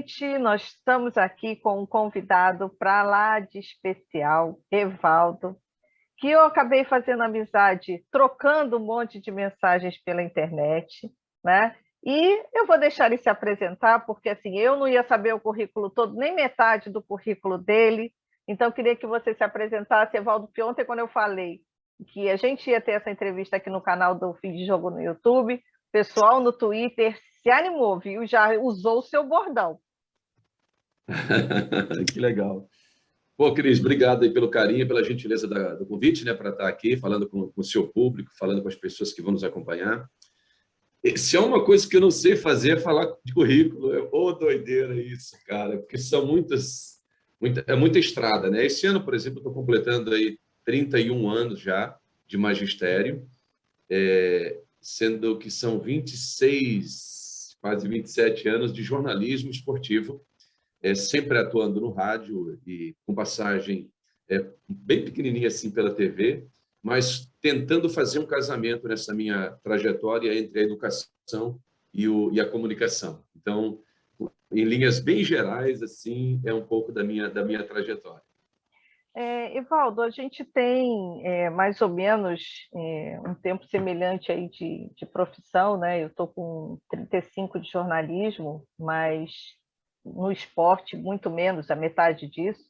noite. Nós estamos aqui com um convidado para lá de especial, Evaldo, que eu acabei fazendo amizade, trocando um monte de mensagens pela internet, né? E eu vou deixar ele se apresentar, porque assim, eu não ia saber o currículo todo, nem metade do currículo dele. Então, eu queria que você se apresentasse, Evaldo, porque ontem, quando eu falei que a gente ia ter essa entrevista aqui no canal do Fim de Jogo no YouTube, o pessoal no Twitter se animou, viu? Já usou o seu bordão. Que legal. Pô, Cris, obrigado aí pelo carinho, pela gentileza do convite, né, para estar aqui falando com o seu público, falando com as pessoas que vão nos acompanhar. Se é uma coisa que eu não sei fazer, é falar de currículo. Ô, doideira isso, cara, porque são é muita estrada, né? Esse ano, por exemplo, eu estou completando aí 31 anos já de magistério, sendo que são 26, quase 27 anos de jornalismo esportivo, sempre atuando no rádio e com passagem bem pequenininha assim pela TV, mas tentando fazer um casamento nessa minha trajetória entre a educação e a comunicação. Então, em linhas bem gerais, assim, é um pouco da minha trajetória. Evaldo, a gente tem mais ou menos um tempo semelhante aí de profissão, né? Eu estou com 35 de jornalismo, mas no esporte muito menos, a metade disso.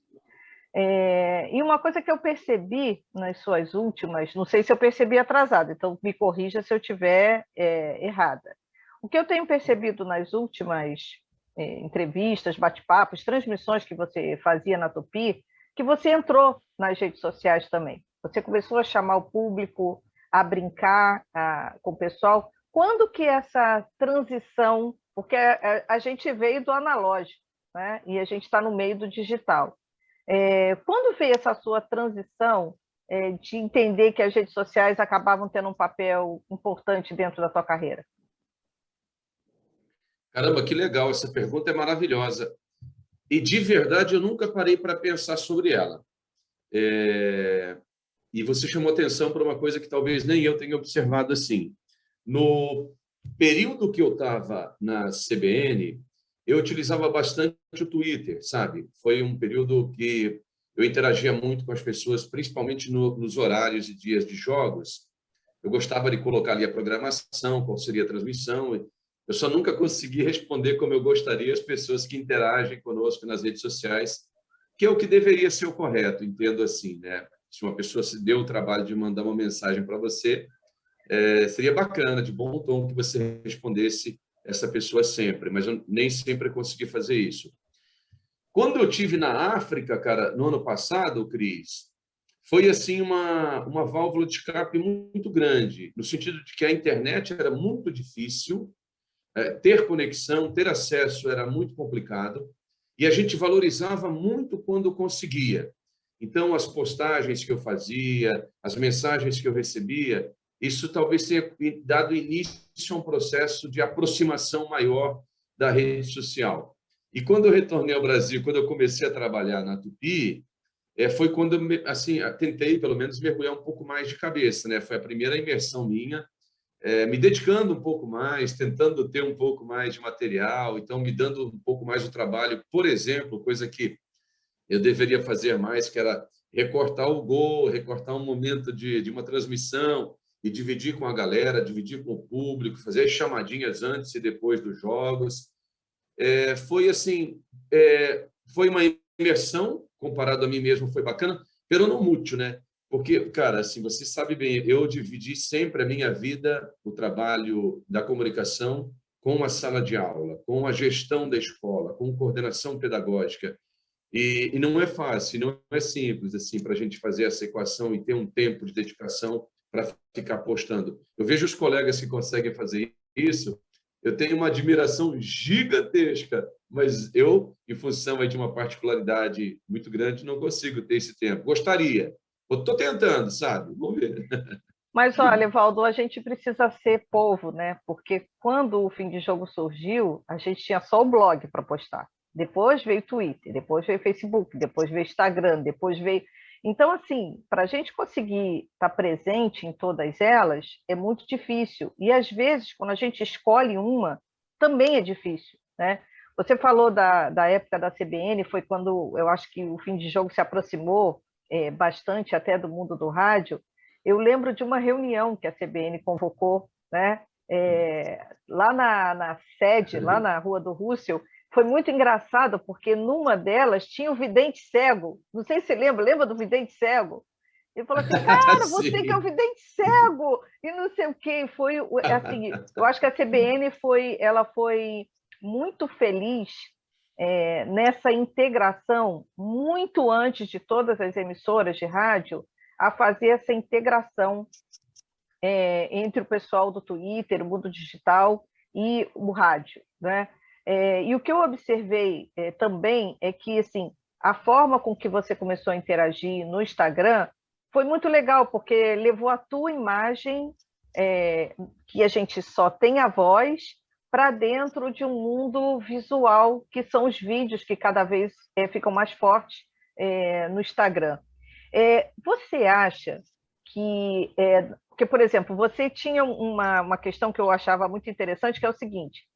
E uma coisa que eu percebi nas suas últimas, não sei se eu percebi atrasado, então me corrija se eu estiver errada. O que eu tenho percebido nas últimas entrevistas, bate-papos, transmissões que você fazia na Tupi, que você entrou nas redes sociais também. Você começou a chamar o público, a brincar com o pessoal. Quando que essa transição, porque a gente veio do analógico, né? E a gente está no meio do digital. Quando veio essa sua transição de entender que as redes sociais acabavam tendo um papel importante dentro da tua carreira? Caramba, que legal, essa pergunta é maravilhosa. E, de verdade, eu nunca parei para pensar sobre ela. E você chamou atenção para uma coisa que talvez nem eu tenha observado assim. No período que eu estava na CBN, eu utilizava bastante o Twitter, sabe? Foi um período que eu interagia muito com as pessoas, principalmente nos horários e dias de jogos. Eu gostava de colocar ali a programação, qual seria a transmissão. Eu só nunca consegui responder como eu gostaria as pessoas que interagem conosco nas redes sociais, que é o que deveria ser o correto, entendo assim, né? Se uma pessoa se deu o trabalho de mandar uma mensagem para você, seria bacana, de bom tom, que você respondesse essa pessoa sempre, mas eu nem sempre consegui fazer isso. Quando eu tive na África, cara, no ano passado, Cris, foi assim uma válvula de escape muito grande, no sentido de que a internet era muito difícil, ter conexão, ter acesso era muito complicado, e a gente valorizava muito quando conseguia. Então, as postagens que eu fazia, as mensagens que eu recebia, isso talvez tenha dado início a um processo de aproximação maior da rede social. E quando eu retornei ao Brasil, quando eu comecei a trabalhar na Tupi, foi quando eu, assim, tentei, pelo menos, mergulhar um pouco mais de cabeça, né? Foi a primeira imersão minha, me dedicando um pouco mais, tentando ter um pouco mais de material, então me dando um pouco mais do trabalho, por exemplo, coisa que eu deveria fazer mais, que era recortar o gol, recortar um momento de uma transmissão e dividir com a galera, dividir com o público, fazer as chamadinhas antes e depois dos jogos. Foi assim, foi uma imersão, comparado a mim mesmo, foi bacana, pero não mútil, né? Porque, cara, assim, você sabe bem, eu dividi sempre a minha vida, o trabalho da comunicação, com a sala de aula, com a gestão da escola, com coordenação pedagógica. E não é fácil, não é simples assim para a gente fazer essa equação e ter um tempo de dedicação para ficar postando. Eu vejo os colegas que conseguem fazer isso, eu tenho uma admiração gigantesca, mas eu, em função aí de uma particularidade muito grande, não consigo ter esse tempo. Gostaria. Estou tentando, sabe? Vamos ver. Mas olha, Valdo, a gente precisa ser povo, né? Porque quando o Fim de Jogo surgiu, a gente tinha só o blog para postar. Depois veio Twitter, depois veio Facebook, depois veio Instagram, depois veio. Então, assim, para a gente conseguir estar presente em todas elas, é muito difícil. E às vezes, quando a gente escolhe uma, também é difícil, né? Você falou da época da CBN, foi quando eu acho que o fim de jogo se aproximou bastante até do mundo do rádio. Eu lembro de uma reunião que a CBN convocou, né? Lá na sede, lá na Rua do Russell, foi muito engraçado, porque numa delas tinha o vidente cego. Não sei se você lembra do vidente cego? Ele falou assim, cara, você que é o Sim. vidente cego, e não sei o quê. Foi assim, eu acho que a CBN ela foi muito feliz nessa integração, muito antes de todas as emissoras de rádio, a fazer essa integração entre o pessoal do Twitter, o mundo digital e o rádio, né? E o que eu observei também é que assim, a forma com que você começou a interagir no Instagram foi muito legal, porque levou a tua imagem, que a gente só tem a voz, para dentro de um mundo visual, que são os vídeos que cada vez ficam mais fortes no Instagram. Você acha que porque, por exemplo, você tinha uma questão que eu achava muito interessante, que é o seguinte: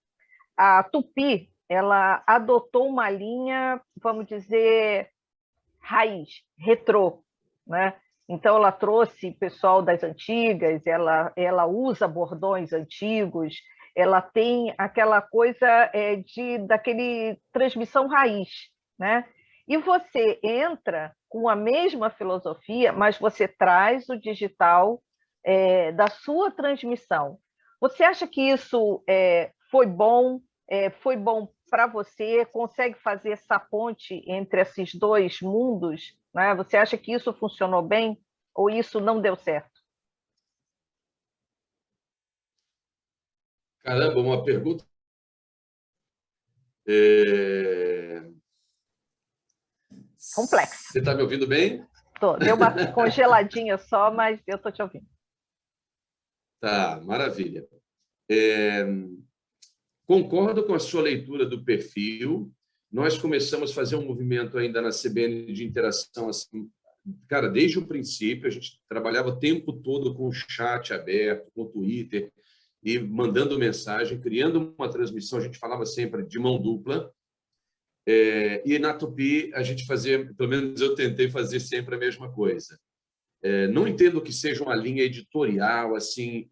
a Tupi, ela adotou uma linha, vamos dizer, raiz, retrô, né? Então, ela trouxe pessoal das antigas, ela usa bordões antigos, ela tem aquela coisa daquele transmissão raiz, né? E você entra com a mesma filosofia, mas você traz o digital da sua transmissão. Você acha que isso foi bom? Foi bom para você? Consegue fazer essa ponte entre esses dois mundos? Né? Você acha que isso funcionou bem ou isso não deu certo? Caramba, uma pergunta. É, Complexa. Você está me ouvindo bem? Deu uma congeladinha só, mas eu estou te ouvindo. Tá, maravilha. É, Concordo com a sua leitura do perfil. Nós começamos a fazer um movimento ainda na CBN de interação, assim, cara, desde o princípio. A gente trabalhava o tempo todo com o chat aberto, com o Twitter, e mandando mensagem, criando uma transmissão. A gente falava sempre de mão dupla. E na Tupi, a gente fazia, pelo menos eu tentei fazer sempre a mesma coisa. Não entendo que seja uma linha editorial, assim,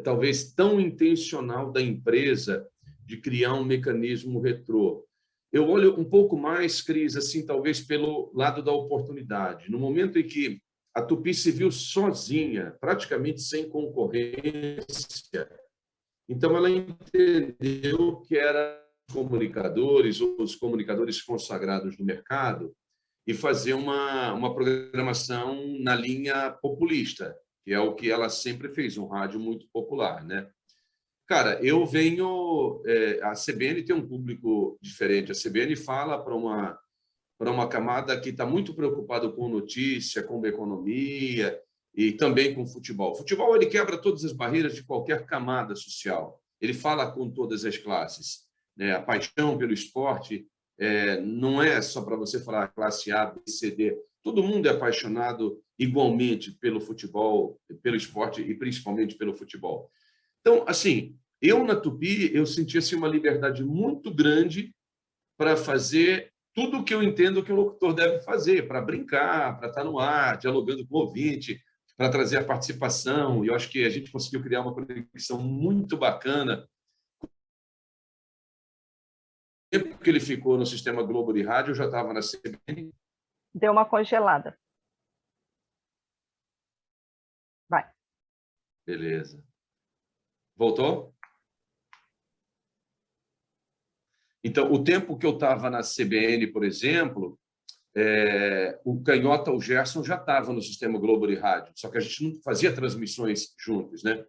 talvez tão intencional da empresa de criar um mecanismo retrô. Eu olho um pouco mais, Cris, assim, talvez pelo lado da oportunidade. No momento em que a Tupi se viu sozinha, praticamente sem concorrência, então ela entendeu que era os comunicadores consagrados do mercado, e fazer uma programação na linha populista, que é o que ela sempre fez, um rádio muito popular, né? Cara, eu venho... a CBN tem um público diferente. A CBN fala para uma camada que está muito preocupada com notícia, com economia e também com futebol. O futebol, ele quebra todas as barreiras de qualquer camada social. Ele fala com todas as classes, né? A paixão pelo esporte não é só para você falar classe A, B, C, D. Todo mundo é apaixonado igualmente pelo futebol, pelo esporte e principalmente pelo futebol. Então, assim, eu na Tupi, eu senti assim, uma liberdade muito grande para fazer tudo o que eu entendo que o locutor deve fazer, para brincar, para estar no ar, dialogando com o ouvinte, para trazer a participação. E eu acho que a gente conseguiu criar uma conexão muito bacana. O tempo que ele ficou no Sistema Globo de Rádio, eu já estava na CBN. Deu uma congelada. Vai. Beleza. Voltou? Então, o tempo que eu estava na CBN, por exemplo, o Canhota, o Gerson, já estava no Sistema Globo de Rádio, só que a gente não fazia transmissões juntos, né?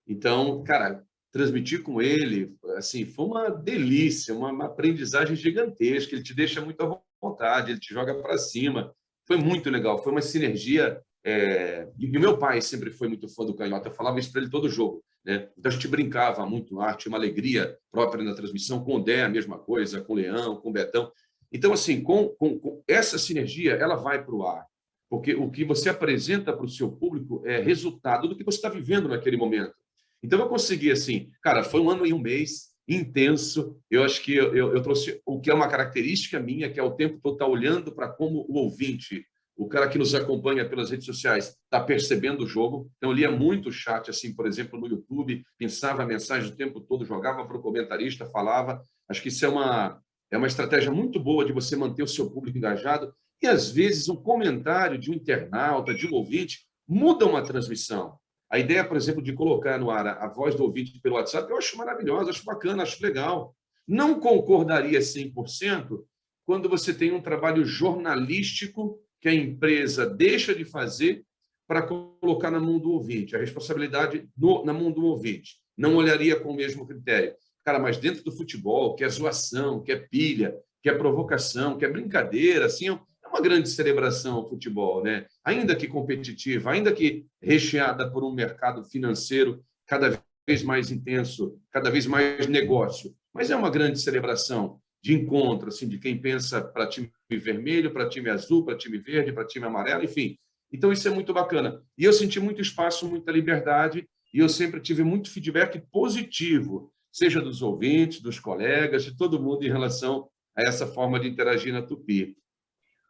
Então, cara, transmitir com ele, assim, foi uma delícia, uma aprendizagem gigantesca. Ele te deixa muito à vontade, ele te joga para cima. Foi muito legal, foi uma sinergia. E o meu pai sempre foi muito fã do Canhota, eu falava isso para ele todo jogo, né? Então a gente brincava muito no ar, tinha uma alegria própria na transmissão. Com o Dé, a mesma coisa, com o Leão, com o Betão. Então, assim, com essa sinergia, ela vai para o ar, porque o que você apresenta para o seu público é resultado do que você está vivendo naquele momento. Então, eu consegui, assim, cara, foi um ano e um mês, intenso. Eu acho que eu trouxe o que é uma característica minha, que é o tempo todo estar olhando para como o ouvinte, o cara que nos acompanha pelas redes sociais, está percebendo o jogo. Então, eu lia muito o chat, assim, por exemplo, no YouTube, pensava a mensagem o tempo todo, jogava para o comentarista, falava. Acho que isso é uma estratégia muito boa de você manter o seu público engajado. E, às vezes, um comentário de um internauta, de um ouvinte, muda uma transmissão. A ideia, por exemplo, de colocar no ar a voz do ouvinte pelo WhatsApp, eu acho maravilhosa, acho bacana, acho legal. Não concordaria 100% quando você tem um trabalho jornalístico que a empresa deixa de fazer para colocar na mão do ouvinte, a responsabilidade na mão do ouvinte. Não olharia com o mesmo critério. Cara, mas dentro do futebol, que é zoação, que é pilha, que é provocação, que é brincadeira, assim, é uma grande celebração o futebol, né? Ainda que competitiva, ainda que recheada por um mercado financeiro cada vez mais intenso, cada vez mais negócio. Mas é uma grande celebração de encontro, assim, de quem pensa para time vermelho, para time azul, para time verde, para time amarelo, enfim. Então, isso é muito bacana. E eu senti muito espaço, muita liberdade, e eu sempre tive muito feedback positivo, seja dos ouvintes, dos colegas, de todo mundo em relação a essa forma de interagir na Tupi.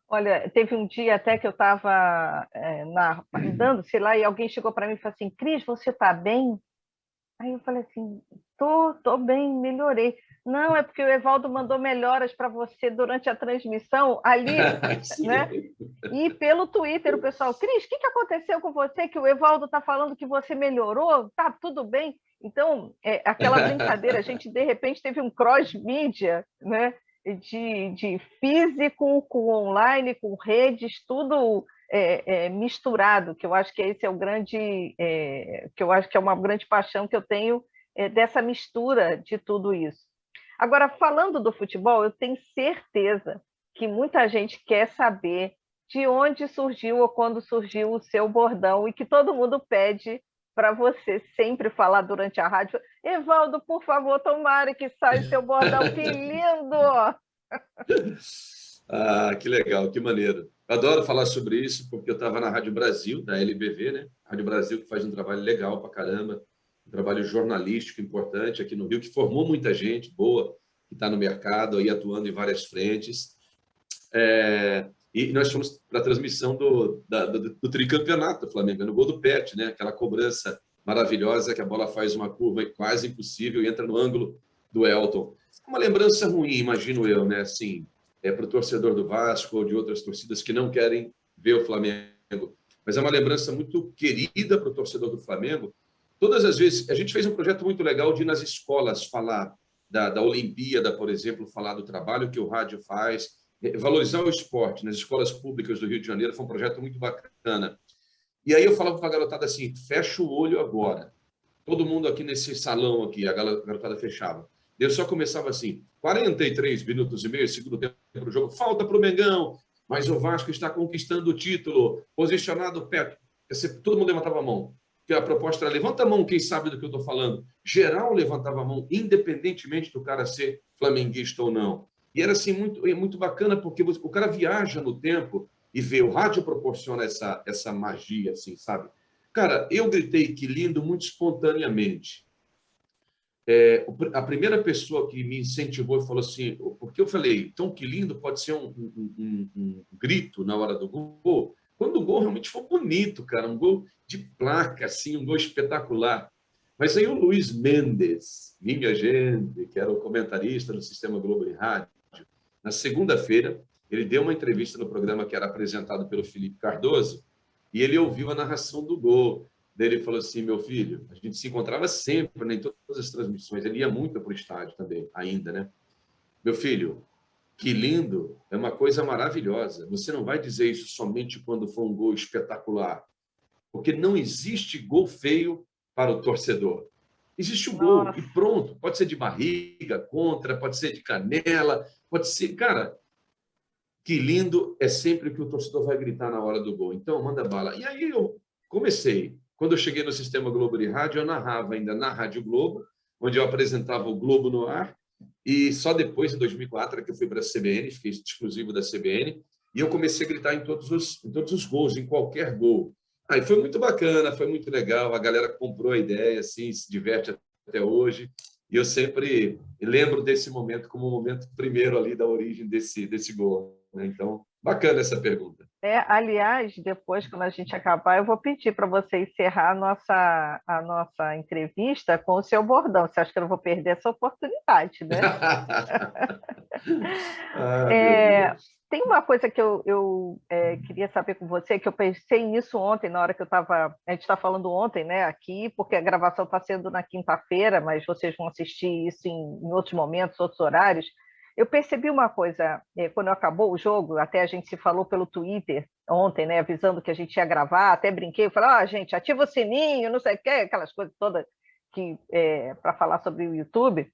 Olha, teve um dia até que eu estava andando, sei lá, e alguém chegou para mim e falou assim: Cris, você está bem? Aí eu falei assim: tô bem, melhorei. Não, é porque o Evaldo mandou melhoras para você durante a transmissão ali, né? E pelo Twitter, o pessoal: Cris, o que aconteceu com você? Que o Evaldo está falando que você melhorou? Tá tudo bem? Então, aquela brincadeira, a gente de repente teve um cross-mídia, né? De físico com online, com redes, tudo misturado, que eu acho que esse é o grande, que eu acho que é uma grande paixão que eu tenho dessa mistura de tudo isso. Agora, falando do futebol, eu tenho certeza que muita gente quer saber de onde surgiu ou quando surgiu o seu bordão e que todo mundo pede para você sempre falar durante a rádio: Evaldo, por favor, tomara que saia o seu bordão, que lindo! Ah, que legal, que maneiro. Adoro falar sobre isso, porque eu estava na Rádio Brasil, da LBV, né? Rádio Brasil, que faz um trabalho legal para caramba, um trabalho jornalístico importante aqui no Rio, que formou muita gente boa, que está no mercado, aí atuando em várias frentes. E nós fomos para a transmissão do tricampeonato do Flamengo, no gol do Pet, né? Aquela cobrança maravilhosa que a bola faz uma curva quase impossível e entra no ângulo do Elton. Uma lembrança ruim, imagino eu, né? Assim, para o torcedor do Vasco ou de outras torcidas que não querem ver o Flamengo. Mas é uma lembrança muito querida para o torcedor do Flamengo. Todas as vezes, a gente fez um projeto muito legal de ir nas escolas falar da Olimpíada, por exemplo, falar do trabalho que o rádio faz, valorizar o esporte nas escolas públicas do Rio de Janeiro. Foi um projeto muito bacana. E aí eu falava para a garotada assim: fecha o olho agora. Todo mundo aqui nesse salão aqui, a garotada fechava. Eu só começava assim: 43 minutos e meio, segundo tempo do jogo, falta para o Mengão, mas o Vasco está conquistando o título, posicionado perto. Todo mundo levantava a mão. Porque a proposta era: levanta a mão quem sabe do que eu estou falando. Geral levantava a mão, independentemente do cara ser flamenguista ou não. E era assim muito bacana, porque o cara viaja no tempo e vê. O rádio proporciona essa magia, assim, sabe? Cara, eu gritei que lindo muito espontaneamente. A primeira pessoa que me incentivou e falou assim, porque eu falei: então que lindo pode ser um grito na hora do gol, quando o gol realmente for bonito, cara, um gol de placa, assim, um gol espetacular. Mas aí o Luiz Mendes, minha gente, que era o comentarista do Sistema Globo de Rádio, na segunda-feira, ele deu uma entrevista no programa que era apresentado pelo Felipe Cardoso, e ele ouviu a narração do gol. Daí ele falou assim: meu filho, a gente se encontrava sempre, né, em todas as transmissões, ele ia muito para o estádio também, ainda, né? Meu filho, que lindo, é uma coisa maravilhosa. Você não vai dizer isso somente quando for um gol espetacular, porque não existe gol feio para o torcedor. Existe o gol e Nossa. pronto. Pode ser de barriga, contra, pode ser de canela, pode ser... Cara, que lindo é sempre o que o torcedor vai gritar na hora do gol. Então, manda bala. E aí eu comecei. Quando eu cheguei no Sistema Globo de Rádio, eu narrava ainda na Rádio Globo, onde eu apresentava o Globo no ar, e só depois, em 2004, que eu fui para a CBN, fiquei exclusivo da CBN, e eu comecei a gritar em todos os gols, em qualquer gol. Aí foi muito bacana, foi muito legal, a galera comprou a ideia, assim, se diverte até hoje. E eu sempre lembro desse momento como o momento primeiro ali da origem desse gol, né? Então, bacana essa pergunta. Aliás, depois, quando a gente acabar, eu vou pedir para você encerrar a nossa entrevista com o seu bordão. Você acha que eu não vou perder essa oportunidade, né? Ah, meu Deus. Tem uma coisa que eu queria saber com você, que eu pensei nisso ontem, na hora que eu estava. A gente está falando ontem, né, aqui, porque a gravação está sendo na quinta-feira, mas vocês vão assistir isso em outros momentos, outros horários. Eu percebi uma coisa, quando acabou o jogo, até a gente se falou pelo Twitter ontem, né, avisando que a gente ia gravar, até brinquei, eu falei, gente, ativa o sininho, não sei o quê, aquelas coisas todas que para falar sobre o YouTube.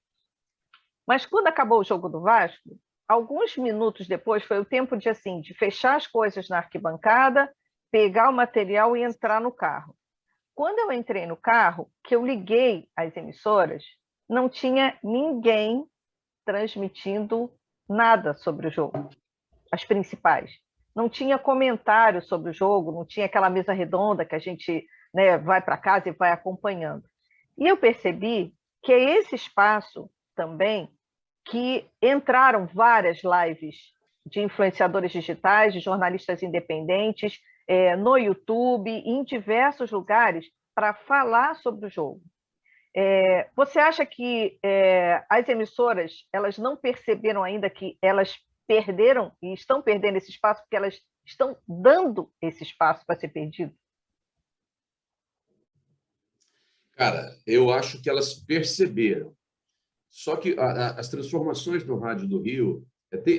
Mas quando acabou o jogo do Vasco, alguns minutos depois foi o tempo de assim, de fechar as coisas na arquibancada, pegar o material e entrar no carro. Quando eu entrei no carro, que eu liguei as emissoras, não tinha ninguém transmitindo nada sobre o jogo, as principais. Não tinha comentário sobre o jogo, não tinha aquela mesa redonda que a gente, né, vai para casa e vai acompanhando. E eu percebi que é esse espaço também que entraram várias lives de influenciadores digitais, de jornalistas independentes, no YouTube, em diversos lugares, para falar sobre o jogo. Você acha que as emissoras elas não perceberam ainda que elas perderam e estão perdendo esse espaço porque elas estão dando esse espaço para ser perdido? Cara, eu acho que elas perceberam. Só que as transformações no Rádio do Rio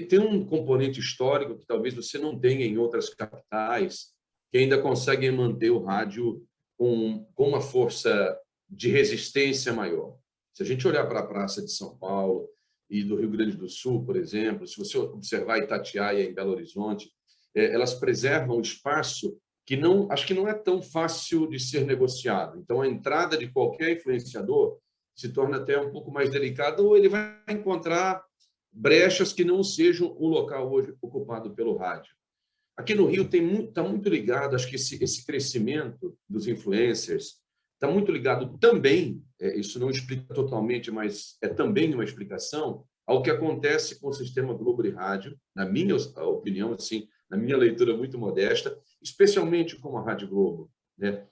tem um componente histórico que talvez você não tenha em outras capitais, que ainda conseguem manter o rádio com uma força de resistência maior. Se a gente olhar para a Praça de São Paulo e do Rio Grande do Sul, por exemplo, se você observar Itatiaia em Belo Horizonte, elas preservam o espaço que acho que não é tão fácil de ser negociado. Então, a entrada de qualquer influenciador se torna até um pouco mais delicado, ou ele vai encontrar brechas que não sejam o local hoje ocupado pelo rádio. Aqui no Rio está muito ligado, acho que esse crescimento dos influencers está muito ligado também, isso não explica totalmente, mas é também uma explicação, ao que acontece com o sistema Globo de Rádio, na minha opinião, assim, na minha leitura muito modesta, especialmente com a Rádio Globo, né?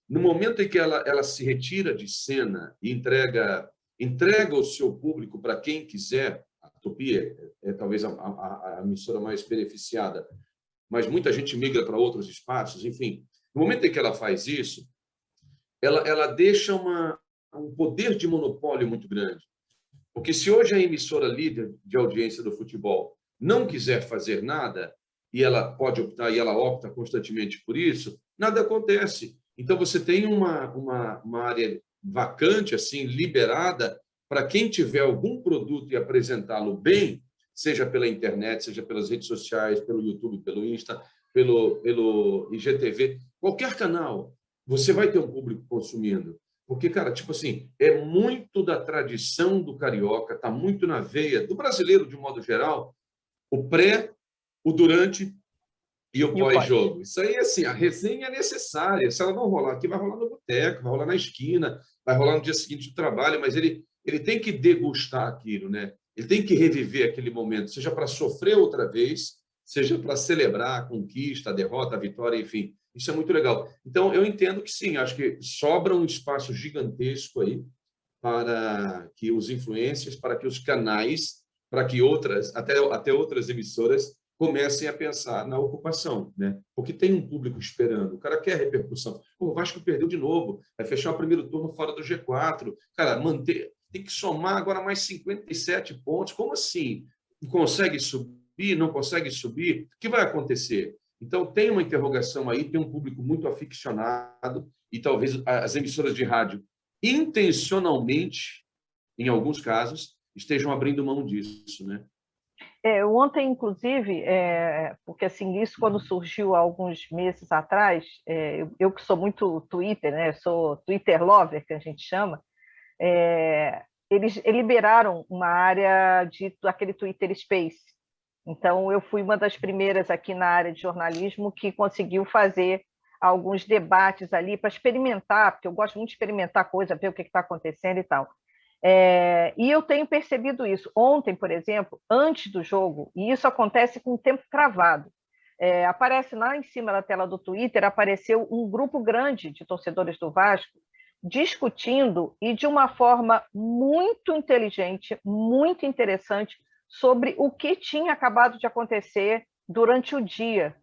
No momento em que ela se retira de cena e entrega o seu público para quem quiser, a Tupi é talvez a emissora mais beneficiada, mas muita gente migra para outros espaços, enfim. No momento em que ela faz isso, ela deixa um poder de monopólio muito grande. Porque se hoje a emissora líder de audiência do futebol não quiser fazer nada, e ela pode optar, e ela opta constantemente por isso, nada acontece. Então, você tem uma área vacante, assim, liberada, para quem tiver algum produto e apresentá-lo bem, seja pela internet, seja pelas redes sociais, pelo YouTube, pelo Insta, pelo IGTV, qualquer canal, você vai ter um público consumindo. Porque, cara, tipo assim, é muito da tradição do carioca, está muito na veia do brasileiro, de um modo geral, o pré, o durante e o pós-jogo. Isso aí, assim, a resenha é necessária. Se ela não rolar aqui, vai rolar no boteco, vai rolar na esquina, vai rolar no dia seguinte do trabalho, mas ele tem que degustar aquilo, né? Ele tem que reviver aquele momento, seja para sofrer outra vez, seja para celebrar a conquista, a derrota, a vitória, enfim. Isso é muito legal. Então, eu entendo que sim, acho que sobra um espaço gigantesco aí para que os influencers, para que os canais, para que até outras emissoras comecem a pensar na ocupação, né? Porque tem um público esperando, o cara quer repercussão. Pô, o Vasco perdeu de novo, vai fechar o primeiro turno fora do G4. Cara, tem que somar agora mais 57 pontos. Como assim? Consegue subir? Não consegue subir? O que vai acontecer? Então, tem uma interrogação aí, tem um público muito aficionado e talvez as emissoras de rádio, intencionalmente, em alguns casos, estejam abrindo mão disso, né? Ontem, inclusive, porque assim, isso quando surgiu há alguns meses atrás, eu que sou muito Twitter, né? Sou Twitter lover, que a gente chama, eles liberaram uma área de aquele Twitter Space. Então, eu fui uma das primeiras aqui na área de jornalismo que conseguiu fazer alguns debates ali para experimentar, porque eu gosto muito de experimentar coisa, ver o que está acontecendo e tal. E eu tenho percebido isso. Ontem, por exemplo, antes do jogo, e isso acontece com o tempo cravado, aparece lá em cima da tela do Twitter, apareceu um grupo grande de torcedores do Vasco discutindo e de uma forma muito inteligente, muito interessante, sobre o que tinha acabado de acontecer durante o dia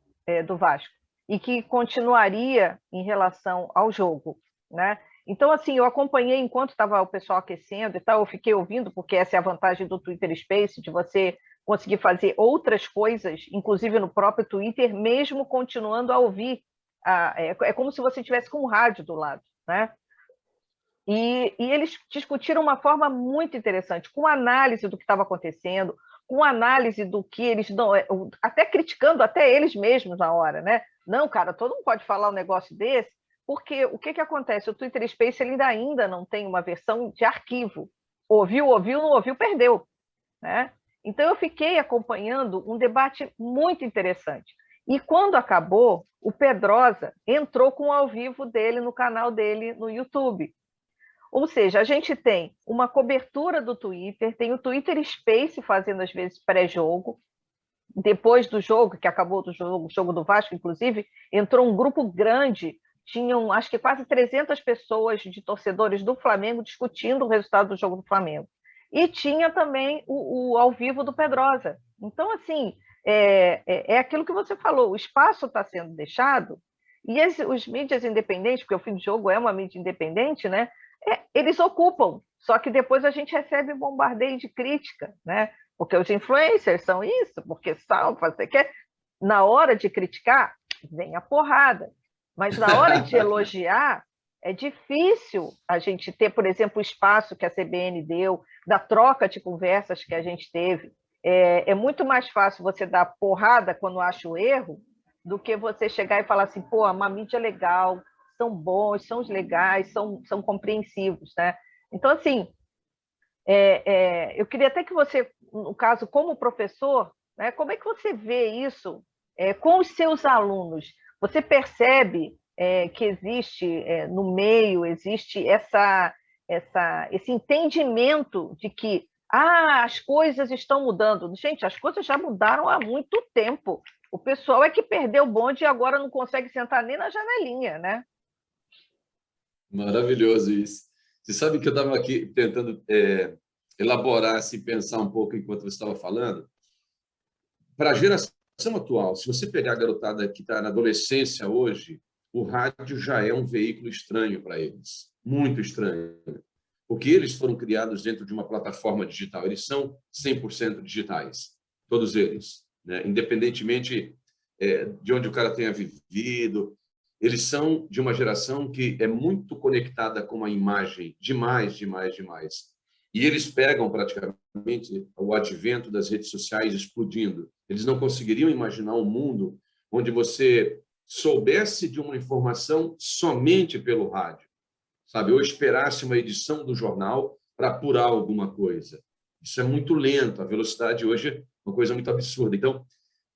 do Vasco e que continuaria em relação ao jogo, né? Então, assim, eu acompanhei enquanto estava o pessoal aquecendo e tal, eu fiquei ouvindo, porque essa é a vantagem do Twitter Space, de você conseguir fazer outras coisas, inclusive no próprio Twitter, mesmo continuando a ouvir. É como se você tivesse com um rádio do lado, né? E eles discutiram uma forma muito interessante, com análise do que estava acontecendo, com análise do que eles não, até criticando até eles mesmos na hora, né? Não, cara, todo mundo pode falar um negócio desse, porque o que acontece? O Twitter Space ele ainda não tem uma versão de arquivo. Ouviu, não ouviu, perdeu, né? Então eu fiquei acompanhando um debate muito interessante. E quando acabou, o Pedrosa entrou com o ao vivo dele no canal dele no YouTube. Ou seja, a gente tem uma cobertura do Twitter, tem o Twitter Space fazendo, às vezes, pré-jogo. Depois do jogo, que acabou do jogo do Vasco, inclusive, entrou um grupo grande, tinham, acho que quase 300 pessoas de torcedores do Flamengo discutindo o resultado do jogo do Flamengo. E tinha também o ao vivo do Pedrosa. Então, assim, é aquilo que você falou, o espaço está sendo deixado, e os mídias independentes, porque o fim de jogo é uma mídia independente, né? Eles ocupam, só que depois a gente recebe bombardeio de crítica, né? Porque os influencers são isso, porque são, você quer. Na hora de criticar, vem a porrada. Mas na hora de elogiar, é difícil a gente ter, por exemplo, o espaço que a CBN deu, da troca de conversas que a gente teve. É muito mais fácil você dar porrada quando acha o erro do que você chegar e falar assim, pô, uma mídia legal, são bons, são legais, são compreensivos, né? Então, assim, eu queria até que você, no caso, como professor, né, como é que você vê isso com os seus alunos? Você percebe que existe no meio, existe esse entendimento de que as coisas estão mudando. Gente, as coisas já mudaram há muito tempo. O pessoal é que perdeu o bonde e agora não consegue sentar nem na janelinha, né? Maravilhoso isso. Você sabe que eu estava aqui tentando elaborar, assim, pensar um pouco enquanto você estava falando. Para a geração atual, se você pegar a garotada que está na adolescência hoje, o rádio já é um veículo estranho para eles, muito estranho, porque eles foram criados dentro de uma plataforma digital, eles são 100% digitais, todos eles, né? Independentemente de onde o cara tenha vivido, eles são de uma geração que é muito conectada com a imagem, demais, demais, demais. E eles pegam praticamente o advento das redes sociais explodindo. Eles não conseguiriam imaginar um mundo onde você soubesse de uma informação somente pelo rádio, sabe? Ou esperasse uma edição do jornal para apurar alguma coisa. Isso é muito lento. A velocidade hoje é uma coisa muito absurda. Então,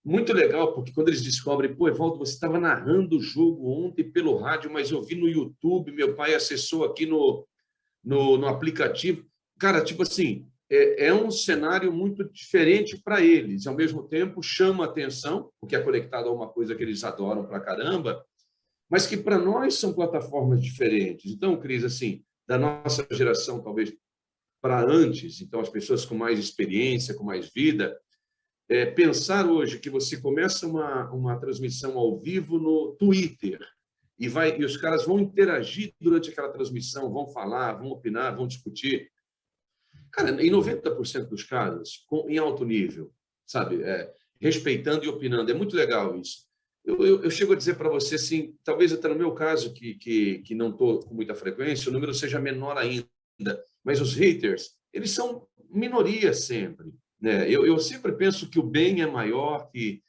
muito legal, porque quando eles descobrem, pô, Evaldo, você estava narrando o jogo ontem pelo rádio, mas eu vi no YouTube, meu pai acessou aqui no aplicativo. Cara, tipo assim, é um cenário muito diferente para eles, ao mesmo tempo chama atenção, porque é conectado a uma coisa que eles adoram pra caramba, mas que para nós são plataformas diferentes. Então, Cris, assim, da nossa geração, talvez para antes, então as pessoas com mais experiência, com mais vida, pensar hoje que você começa uma transmissão ao vivo no Twitter e os caras vão interagir durante aquela transmissão, vão falar, vão opinar, vão discutir. Cara, em 90% dos casos, em alto nível, sabe? Respeitando e opinando. É muito legal isso. Eu chego a dizer para você, assim, talvez até no meu caso, que não estou com muita frequência, o número seja menor ainda, mas os haters, eles são minoria sempre, né? Eu sempre penso que o bem é maior, que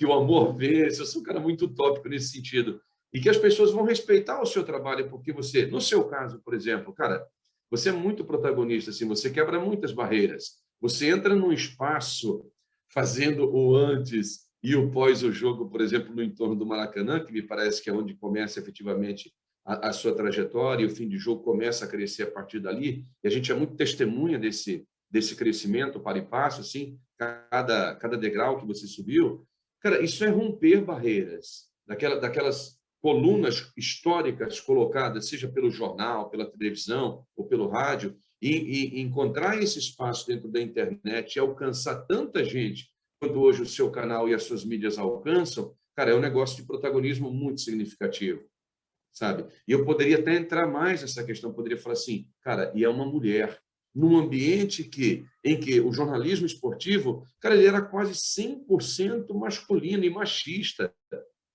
o amor vence. Eu sou um cara muito utópico nesse sentido. E que as pessoas vão respeitar o seu trabalho, porque você, no seu caso, por exemplo, cara, você é muito protagonista, assim, você quebra muitas barreiras. Você entra num espaço fazendo o antes e o pós o jogo, por exemplo, no entorno do Maracanã, que me parece que é onde começa efetivamente a sua trajetória, e o fim de jogo começa a crescer a partir dali, e a gente é muito testemunha desse crescimento para e passo, assim, cada degrau que você subiu. Cara, isso é romper barreiras, daquelas colunas históricas colocadas, seja pelo jornal, pela televisão ou pelo rádio, e encontrar esse espaço dentro da internet e alcançar tanta gente quanto hoje o seu canal e as suas mídias alcançam, cara, é um negócio de protagonismo muito significativo, sabe? E eu poderia até entrar mais nessa questão, poderia falar assim, cara, e é uma mulher, num ambiente em que o jornalismo esportivo, cara, ele era quase 100% masculino e machista,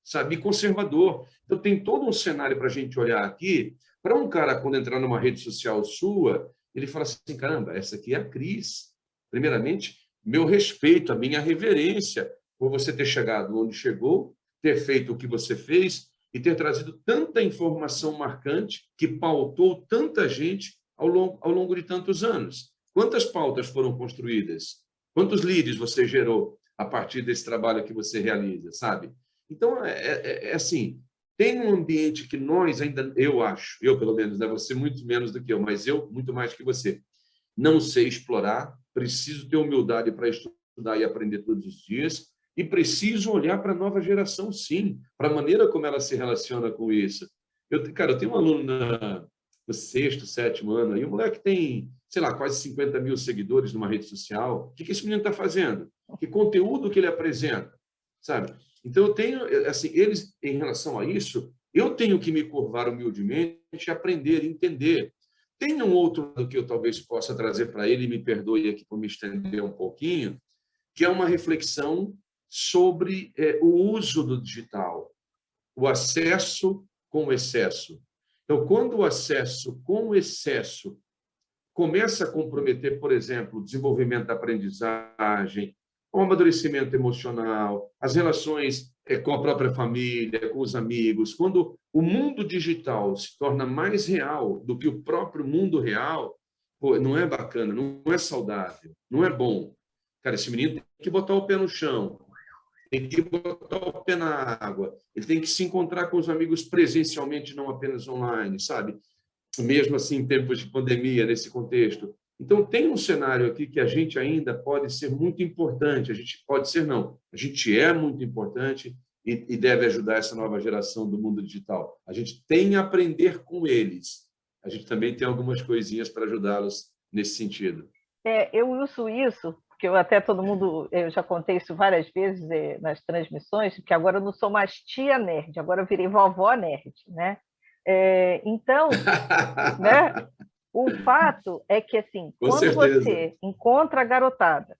sabe? E conservador. Então, tem todo um cenário para a gente olhar aqui, para um cara, quando entrar numa rede social sua, ele fala assim, caramba, essa aqui é a Cris. Primeiramente, meu respeito, a minha reverência por você ter chegado onde chegou, ter feito o que você fez e ter trazido tanta informação marcante que pautou tanta gente ao longo de tantos anos. Quantas pautas foram construídas? Quantos leads você gerou a partir desse trabalho que você realiza, sabe? Então, é assim, tem um ambiente que nós ainda, eu acho, eu pelo menos, né, você muito menos do que eu, mas eu muito mais que você, não sei explorar, preciso ter humildade para estudar e aprender todos os dias, e preciso olhar para a nova geração, sim, para a maneira como ela se relaciona com isso. Cara, eu tenho um aluno no sexto, sétimo ano, e o moleque tem, sei lá, quase 50 mil seguidores numa rede social. O que esse menino está fazendo? Que conteúdo que ele apresenta? Sabe? Então, eu tenho, assim, eles, em relação a isso, eu tenho que me curvar humildemente, aprender, entender. Tem um outro lado que eu talvez possa trazer para ele, e me perdoe aqui por me estender um pouquinho, que é uma reflexão sobre o uso do digital, o acesso com excesso. Então, quando o acesso com excesso começa a comprometer, por exemplo, o desenvolvimento da aprendizagem, o amadurecimento emocional, as relações com a própria família, com os amigos, quando o mundo digital se torna mais real do que o próprio mundo real, pô, não é bacana, não é saudável, não é bom. Cara, esse menino tem que botar o pé no chão, tem que botar o pé na água, ele tem que se encontrar com os amigos presencialmente, não apenas online, sabe? Mesmo assim, em tempos de pandemia, nesse contexto. Então, tem um cenário aqui que a gente ainda pode ser muito importante, a gente pode ser não, a gente é muito importante e deve ajudar essa nova geração do mundo digital. A gente tem a aprender com eles, a gente também tem algumas coisinhas para ajudá-los nesse sentido. Eu uso isso, porque eu até todo mundo, eu já contei isso várias vezes nas transmissões, que agora eu não sou mais tia nerd, agora eu virei vovó nerd, né? Então, né? O fato é que, assim, Com quando certeza. você encontra a garotada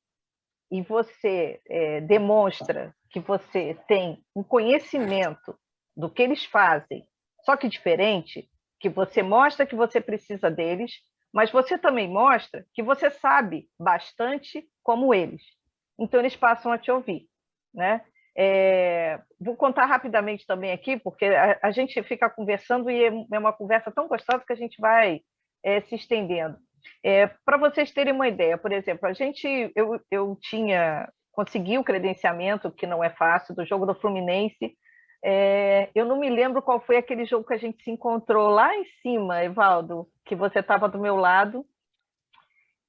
e você demonstra que você tem um conhecimento do que eles fazem, só que diferente, que você mostra que você precisa deles, mas você também mostra que você sabe bastante como eles. Então, eles passam a te ouvir, né? Vou contar rapidamente também aqui, porque a gente fica conversando e é uma conversa tão gostosa que a gente vai se estendendo. Para vocês terem uma ideia, por exemplo, eu consegui o credenciamento, que não é fácil, do jogo do Fluminense. Eu não me lembro qual foi aquele jogo que a gente se encontrou lá em cima, Evaldo, que você estava do meu lado,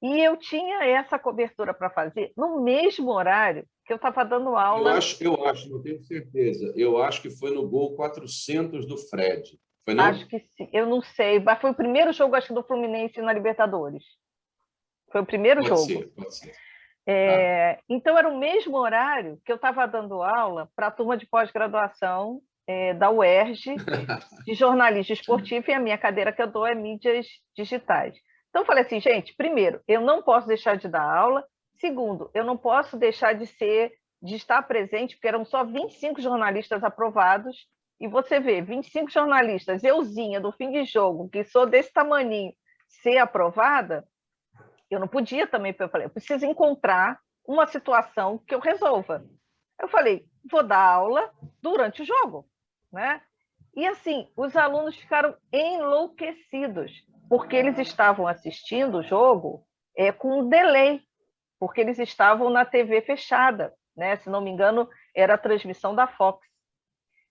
e eu tinha essa cobertura para fazer no mesmo horário que eu estava dando aula. Não tenho certeza. Eu acho que foi no gol 400 do Fred. Foi Acho não? que sim, eu não sei, mas foi o primeiro jogo, acho que, do Fluminense na Libertadores. Foi o primeiro Pode jogo. ser, pode ser. Tá. Então, era o mesmo horário que eu estava dando aula para a turma de pós-graduação da UERJ, de jornalismo esportivo, e a minha cadeira que eu dou é mídias digitais. Então, eu falei assim, gente, primeiro, eu não posso deixar de dar aula. Segundo, eu não posso deixar de estar presente, porque eram só 25 jornalistas aprovados, e você vê, 25 jornalistas, euzinha, do fim de jogo, que sou desse tamaninho, ser aprovada, eu não podia também, eu falei, eu preciso encontrar uma situação que eu resolva. Eu falei, vou dar aula durante o jogo, né? E assim, os alunos ficaram enlouquecidos, porque eles estavam assistindo o jogo com um delay, porque eles estavam na TV fechada, né? Se não me engano, era a transmissão da Fox.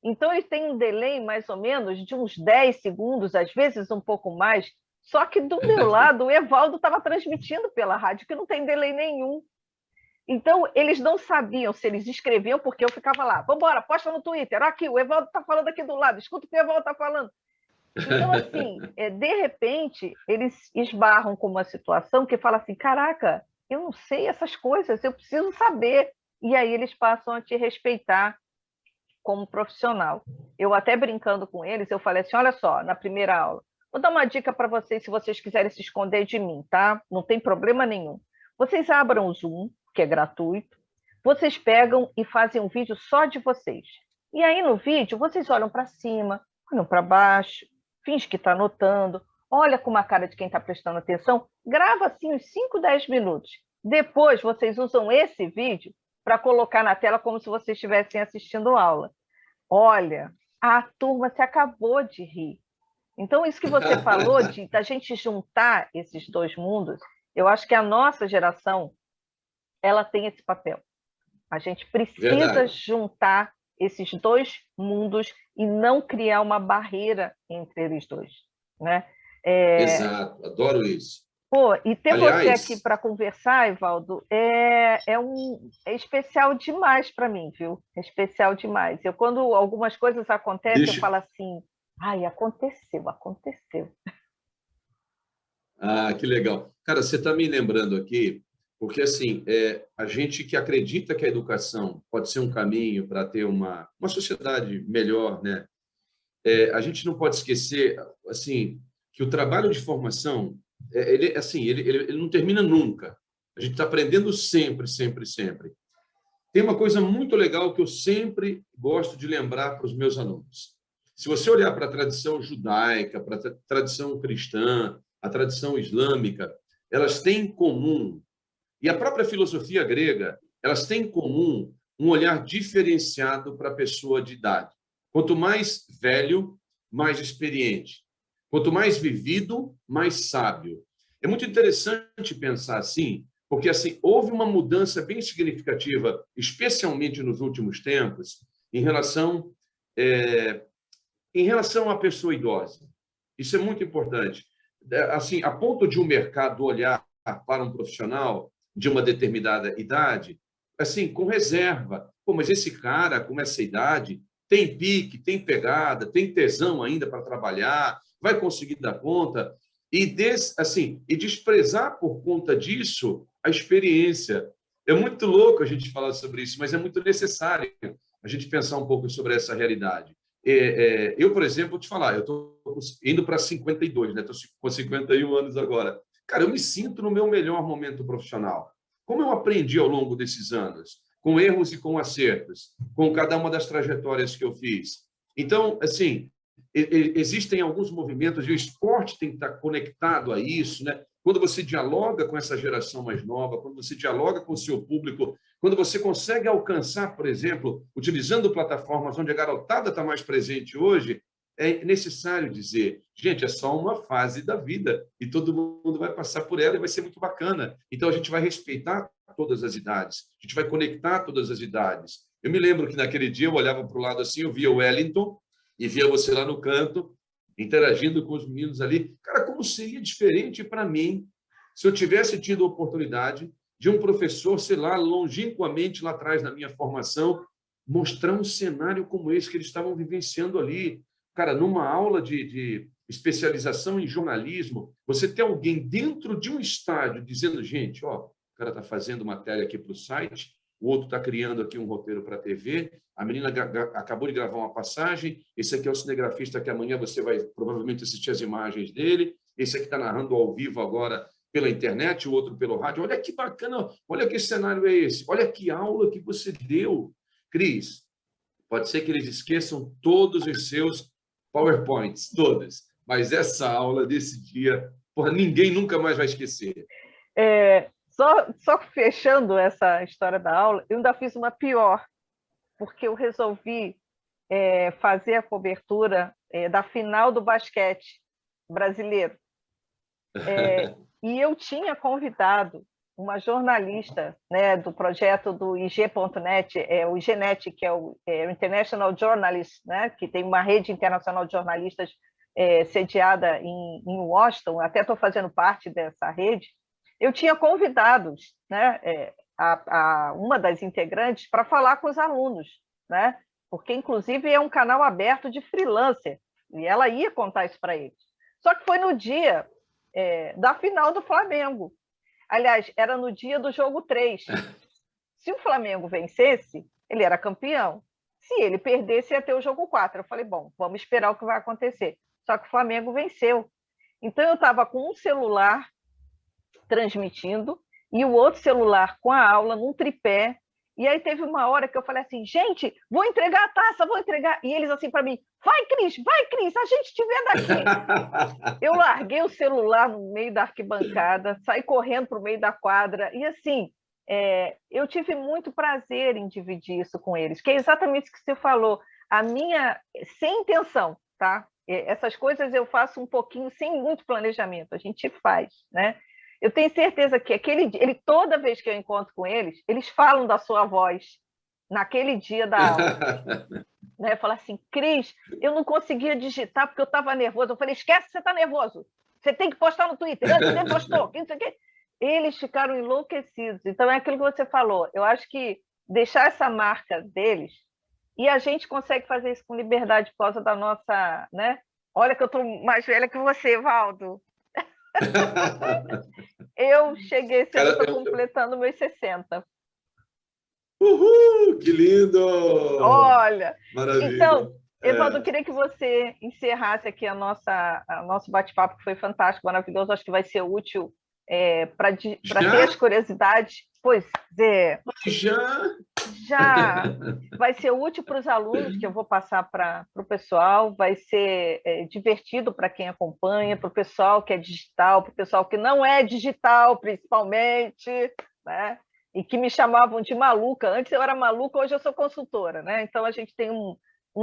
Então, ele tem um delay mais ou menos de uns 10 segundos, às vezes um pouco mais, só que do meu lado o Evaldo estava transmitindo pela rádio, que não tem delay nenhum. Então, eles não sabiam se eles escreviam, porque eu ficava lá, vamos embora, posta no Twitter, aqui, o Evaldo está falando aqui do lado, escuta o que o Evaldo está falando. Então, assim, de repente, eles esbarram com uma situação que fala assim, caraca, eu não sei essas coisas, eu preciso saber. E aí eles passam a te respeitar como profissional. Eu até brincando com eles, eu falei assim, olha só, na primeira aula, vou dar uma dica para vocês, se vocês quiserem se esconder de mim, tá? Não tem problema nenhum. Vocês abram o Zoom, que é gratuito, vocês pegam e fazem um vídeo só de vocês. E aí no vídeo, vocês olham para cima, olham para baixo, finge que está anotando, olha com uma cara de quem está prestando atenção, grava assim uns 5, 10 minutos. Depois, vocês usam esse vídeo para colocar na tela como se vocês estivessem assistindo aula. Olha, a turma se acabou de rir. Então, isso que você falou de da gente juntar esses dois mundos, eu acho que a nossa geração ela tem esse papel. A gente precisa Verdade. juntar esses dois mundos e não criar uma barreira entre eles dois, né? Exato, adoro isso. Pô, e ter você aqui Aliás, para conversar, Evaldo, é especial demais para mim, viu? É especial demais. Eu, quando algumas coisas acontecem, eu deixa. falo assim, ai, aconteceu, aconteceu. Ah, que legal. Cara, você está me lembrando aqui, porque assim, a gente que acredita que a educação pode ser um caminho para ter uma sociedade melhor, né? A gente não pode esquecer, assim, que o trabalho de formação, ele, assim, ele não termina nunca. A gente está aprendendo sempre, sempre, sempre. Tem uma coisa muito legal que eu sempre gosto de lembrar para os meus alunos. Se você olhar para a tradição judaica, para a tradição cristã, a tradição islâmica, elas têm em comum, e a própria filosofia grega, elas têm em comum um olhar diferenciado para a pessoa de idade. Quanto mais velho, mais experiente. Quanto mais vivido, mais sábio. É muito interessante pensar assim, porque assim houve uma mudança bem significativa, especialmente nos últimos tempos, em relação é, em relação à pessoa idosa. Isso é muito importante. Assim, a ponto de um mercado olhar para um profissional de uma determinada idade, assim, com reserva. Pô, mas esse cara, com essa idade, tem pique, tem pegada, tem tesão ainda para trabalhar, vai conseguir dar conta. E desprezar por conta disso a experiência. É muito louco a gente falar sobre isso, mas é muito necessário a gente pensar um pouco sobre essa realidade. Eu, por exemplo, vou te falar, eu estou indo para 52, né? Estou com 51 anos agora. Cara, eu me sinto no meu melhor momento profissional. Como eu aprendi ao longo desses anos, com erros e com acertos, com cada uma das trajetórias que eu fiz. Então, assim, existem alguns movimentos, e o esporte tem que estar conectado a isso, né? Quando você dialoga com essa geração mais nova, quando você dialoga com o seu público, quando você consegue alcançar, por exemplo, utilizando plataformas onde a garotada está mais presente hoje, é necessário dizer, gente, é só uma fase da vida e todo mundo vai passar por ela e vai ser muito bacana. Então, a gente vai respeitar todas as idades, a gente vai conectar todas as idades. Eu me lembro que naquele dia eu olhava para o lado assim, eu via o Wellington e via você lá no canto, interagindo com os meninos ali. Cara, como seria diferente para mim se eu tivesse tido a oportunidade de um professor, sei lá, longínquamente lá atrás na minha formação, mostrar um cenário como esse que eles estavam vivenciando ali. Cara, numa aula de especialização em jornalismo, você ter alguém dentro de um estádio dizendo, gente, ó, o cara está fazendo matéria aqui para o site, o outro está criando aqui um roteiro para a TV, a menina acabou de gravar uma passagem, esse aqui é o cinegrafista que amanhã você vai provavelmente assistir as imagens dele, esse aqui está narrando ao vivo agora pela internet, o outro pelo rádio. Olha que bacana, olha que cenário é esse, olha que aula que você deu. Cris, pode ser que eles esqueçam todos os seus PowerPoints, todas, mas essa aula desse dia, porra, ninguém nunca mais vai esquecer. Só fechando essa história da aula, eu ainda fiz uma pior, porque eu resolvi fazer a cobertura da final do basquete brasileiro. E eu tinha convidado uma jornalista, né, do projeto do IG.net, o IGNet, que é o International Journalist, né, que tem uma rede internacional de jornalistas sediada em Washington, até estou fazendo parte dessa rede. Eu tinha convidados, né, uma das integrantes para falar com os alunos, né, porque, inclusive, é um canal aberto de freelancer, e ela ia contar isso para eles. Só que foi no dia da final do Flamengo. Aliás, era no dia do jogo 3. Se o Flamengo vencesse, ele era campeão. Se ele perdesse, ia ter o jogo 4. Eu falei, bom, vamos esperar o que vai acontecer. Só que o Flamengo venceu. Então, eu estava com um celular transmitindo e o outro celular com a aula num tripé. E aí teve uma hora que eu falei assim, gente, vou entregar a taça, vou entregar. E eles assim para mim, vai, Cris, a gente te vê daqui. Eu larguei o celular no meio da arquibancada, saí correndo para o meio da quadra. E assim, eu tive muito prazer em dividir isso com eles, que é exatamente o que você falou. A minha, sem intenção, tá? Essas coisas eu faço um pouquinho sem muito planejamento, a gente faz, né? Eu tenho certeza que toda vez que eu encontro com eles, eles falam da sua voz naquele dia da aula. Né? Falar assim, Cris, eu não conseguia digitar porque eu estava nervoso. Eu falei, esquece que você está nervoso. Você tem que postar no Twitter. Você postou. Não sei o quê. Eles ficaram enlouquecidos. Então, é aquilo que você falou. Eu acho que deixar essa marca deles, e a gente consegue fazer isso com liberdade por causa da nossa... Né? Olha que eu estou mais velha que você, Valdo. Eu cheguei cedo, estou completando meus 60. Uhul, que lindo! Olha, maravilha. Então, Evaldo, eu queria que você encerrasse aqui nosso bate-papo, que foi fantástico, maravilhoso. Acho que vai ser útil para ter as curiosidades. Pois é. Já vai ser útil para os alunos, que eu vou passar para o pessoal, vai ser divertido para quem acompanha, para o pessoal que é digital, para o pessoal que não é digital, principalmente, né? E que me chamavam de maluca. Antes eu era maluca, hoje eu sou consultora, né? Então a gente tem um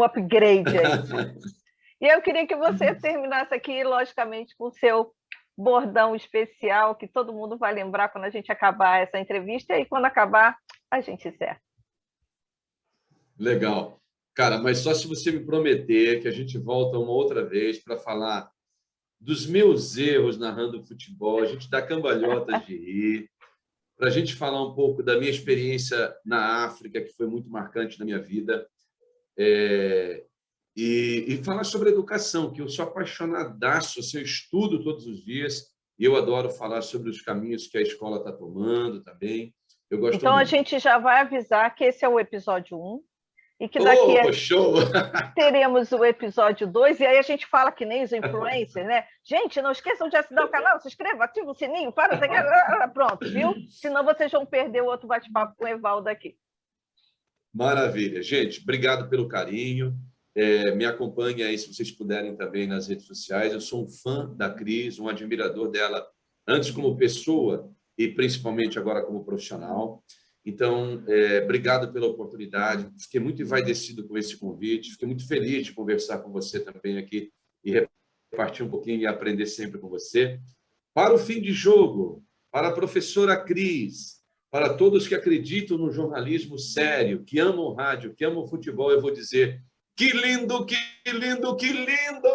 upgrade aí. E eu queria que você terminasse aqui, logicamente, com o seu bordão especial, que todo mundo vai lembrar quando a gente acabar essa entrevista, e quando acabar, a gente encerra. Legal. Cara, mas só se você me prometer que a gente volta uma outra vez para falar dos meus erros narrando futebol, a gente dá cambalhotas de rir, para a gente falar um pouco da minha experiência na África, que foi muito marcante na minha vida, e falar sobre educação, que eu sou apaixonadaço, eu estudo todos os dias, e eu adoro falar sobre os caminhos que a escola está tomando também. Eu gosto então, muito. A gente já vai avisar que esse é o episódio 1, e que daqui show! teremos o episódio 2, e aí a gente fala que nem os influencers, né? Gente, não esqueçam de assinar o canal, se inscreva, ativa o sininho, pronto, viu? Senão vocês vão perder o outro bate-papo com o Evaldo aqui. Maravilha. Gente, obrigado pelo carinho. Me acompanhe aí, se vocês puderem, também nas redes sociais. Eu sou um fã da Cris, um admirador dela, antes como pessoa e principalmente agora como profissional. Então, obrigado pela oportunidade. Fiquei muito envaidecido com esse convite. Fiquei muito feliz de conversar com você também aqui e repartir um pouquinho e aprender sempre com você. Para o fim de jogo, para a professora Cris, para todos que acreditam no jornalismo sério, que amam o rádio, que amam o futebol, eu vou dizer: que lindo, que lindo, que lindo!